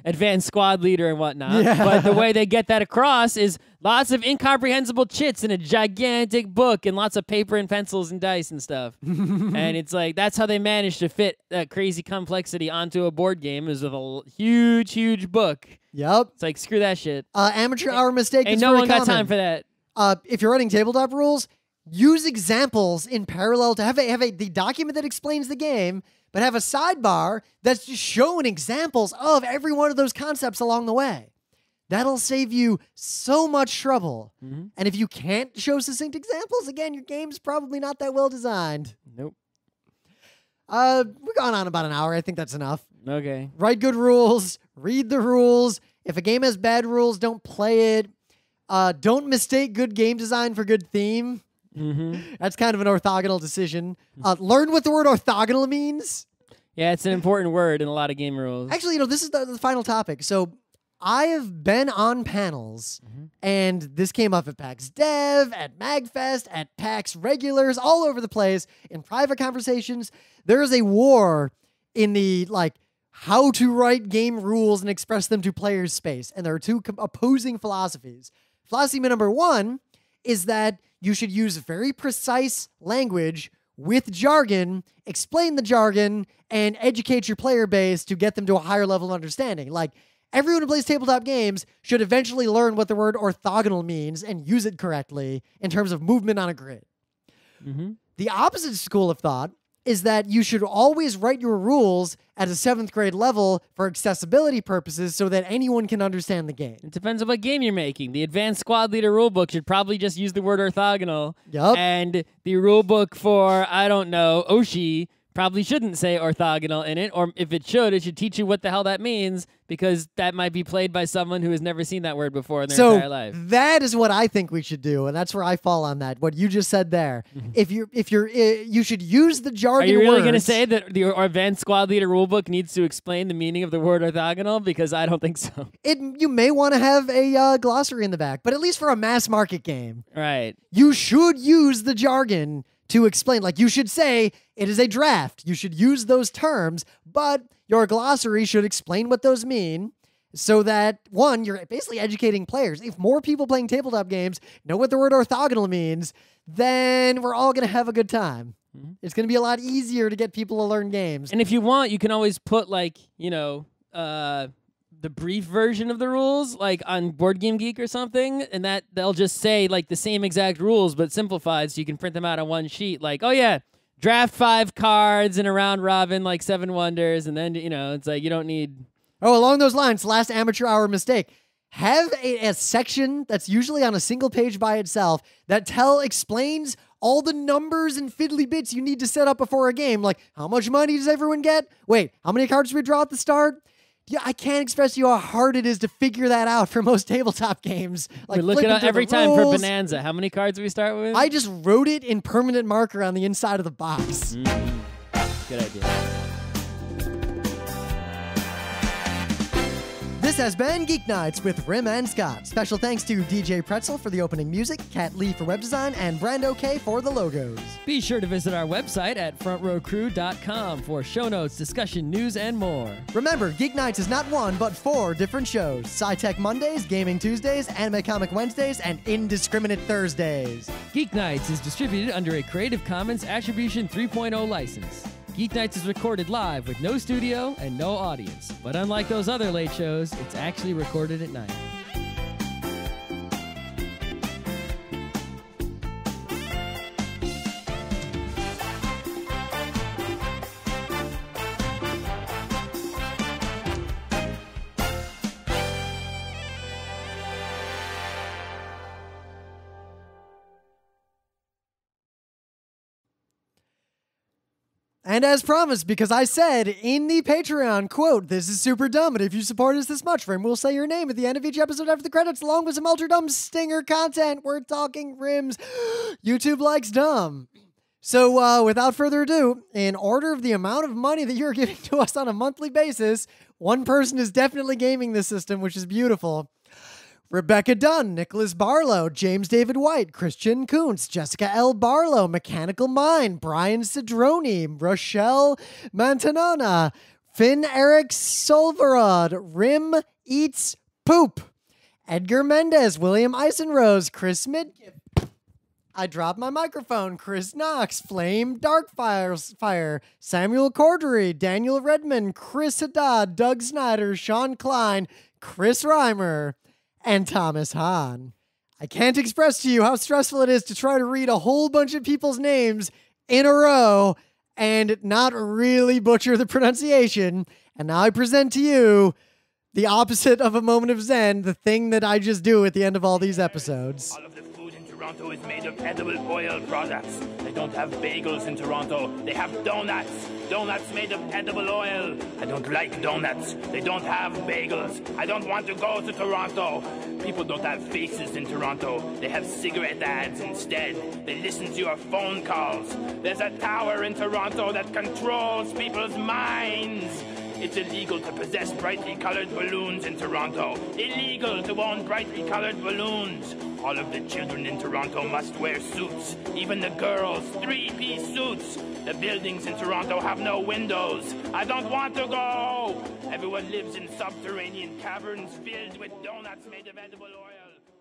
advanced squad leader and whatnot. Yeah. But the way they get that across is lots of incomprehensible chits in a gigantic book and lots of paper and pencils and dice and stuff. And it's like, that's how they managed to fit that crazy complexity onto a board game, is with a huge, huge book. Yep. It's like, screw that shit. Amateur hour mistake. Ain't That's no very one got common. time for that. If you're writing tabletop rules, use examples in parallel to have the document that explains the game, but have a sidebar that's just showing examples of every one of those concepts along the way. That'll save you so much trouble. Mm-hmm. And if you can't show succinct examples, again, your game's probably not that well designed. Nope. We've gone on about an hour. I think that's enough. Okay. Write good rules. Read the rules. If a game has bad rules, don't play it. Don't mistake good game design for good theme. Mm-hmm. That's kind of an orthogonal decision. Learn what the word orthogonal means. Yeah, it's an important word in a lot of game rules. Actually, this is the final topic. So I have been on panels, and this came up at PAX Dev, at MagFest, at PAX Regulars, all over the place, in private conversations. There is a war in the, how to write game rules and express them to players space. And there are two opposing philosophies. Philosophy number one is that you should use very precise language with jargon, explain the jargon, and educate your player base to get them to a higher level of understanding. Like, everyone who plays tabletop games should eventually learn what the word orthogonal means and use it correctly in terms of movement on a grid. Mm-hmm. The opposite school of thought is that you should always write your rules at a 7th grade level for accessibility purposes so that anyone can understand the game. It depends on what game you're making. The Advanced Squad Leader rulebook should probably just use the word orthogonal. Yup. And the rulebook for, I don't know, Oshi probably shouldn't say orthogonal in it. Or if it should teach you what the hell that means, because that might be played by someone who has never seen that word before in their entire life. That is what I think we should do, and that's where I fall on that. What you just said there. You should use the jargon. Are you really words. going to say that the Advanced Squad Leader rulebook needs to explain the meaning of the word orthogonal? Because I don't think so. You may want to have a glossary in the back, but at least for a mass market game, Right. you should use the jargon to explain. Like, you should say it is a draft. You should use those terms, but your glossary should explain what those mean so that, one, you're basically educating players. If more people playing tabletop games know what the word orthogonal means, then we're all going to have a good time. Mm-hmm. It's going to be a lot easier to get people to learn games. And if you want, you can always put, the brief version of the rules, like on Board Game Geek or something, and that they'll just say the same exact rules but simplified, so you can print them out on one sheet. Like, oh yeah, draft 5 cards in a round robin, like 7 wonders, and then it's like you don't need. Oh, along those lines, last amateur hour mistake. Have a section that's usually on a single page by itself that explains all the numbers and fiddly bits you need to set up before a game. Like, how much money does everyone get? Wait, how many cards do we draw at the start? Yeah, I can't express to you how hard it is to figure that out for most tabletop games. We look it up every time for Bonanza. How many cards do we start with? I just wrote it in permanent marker on the inside of the box. Good idea. This has been Geek Nights with Rim and Scott. Special thanks to DJ Pretzel for the opening music, Kat Lee for web design, and Brando K for the logos. Be sure to visit our website at frontrowcrew.com for show notes, discussion, news, and more. Remember, Geek Nights is not 1, but 4 different shows. Sci-Tech Mondays, Gaming Tuesdays, Anime Comic Wednesdays, and Indiscriminate Thursdays. Geek Nights is distributed under a Creative Commons Attribution 3.0 license. Geek Nights is recorded live with no studio and no audience. But unlike those other late shows, it's actually recorded at night. And as promised, because I said in the Patreon, quote, this is super dumb, and if you support us this much, Rim will say your name at the end of each episode after the credits, along with some ultra dumb stinger content. We're talking Rims. YouTube likes dumb. So without further ado, in order of the amount of money that you're giving to us on a monthly basis, one person is definitely gaming this system, which is beautiful. Rebecca Dunn, Nicholas Barlow, James David White, Christian Kuntz, Jessica L. Barlow, Mechanical Mind, Brian Cedrone, Rochelle Mantanona, Finn Eric Solverod, Rim Eats Poop, Edgar Mendez, William Eisenrose, Chris Midgift. I dropped my microphone. Chris Knox, Flame Darkfire, Samuel Cordery, Daniel Redmond, Chris Haddad, Doug Snyder, Sean Klein, Chris Reimer, and Thomas Hahn. I can't express to you how stressful it is to try to read a whole bunch of people's names in a row and not really butcher the pronunciation. And now I present to you the opposite of a moment of zen, the thing that I just do at the end of all these episodes. All of the food in Toronto is made of edible oil products. They don't have bagels in Toronto. They have donuts. Donuts made of edible oil. I don't like donuts. They don't have bagels. I don't want to go to Toronto. People don't have faces in Toronto. They have cigarette ads instead. They listen to your phone calls. There's a tower in Toronto that controls people's minds. It's illegal to possess brightly colored balloons in Toronto. Illegal to own brightly colored balloons. All of the children in Toronto must wear suits. Even the girls, 3-piece suits. The buildings in Toronto have no windows. I don't want to go. Everyone lives in subterranean caverns filled with donuts made of edible oil.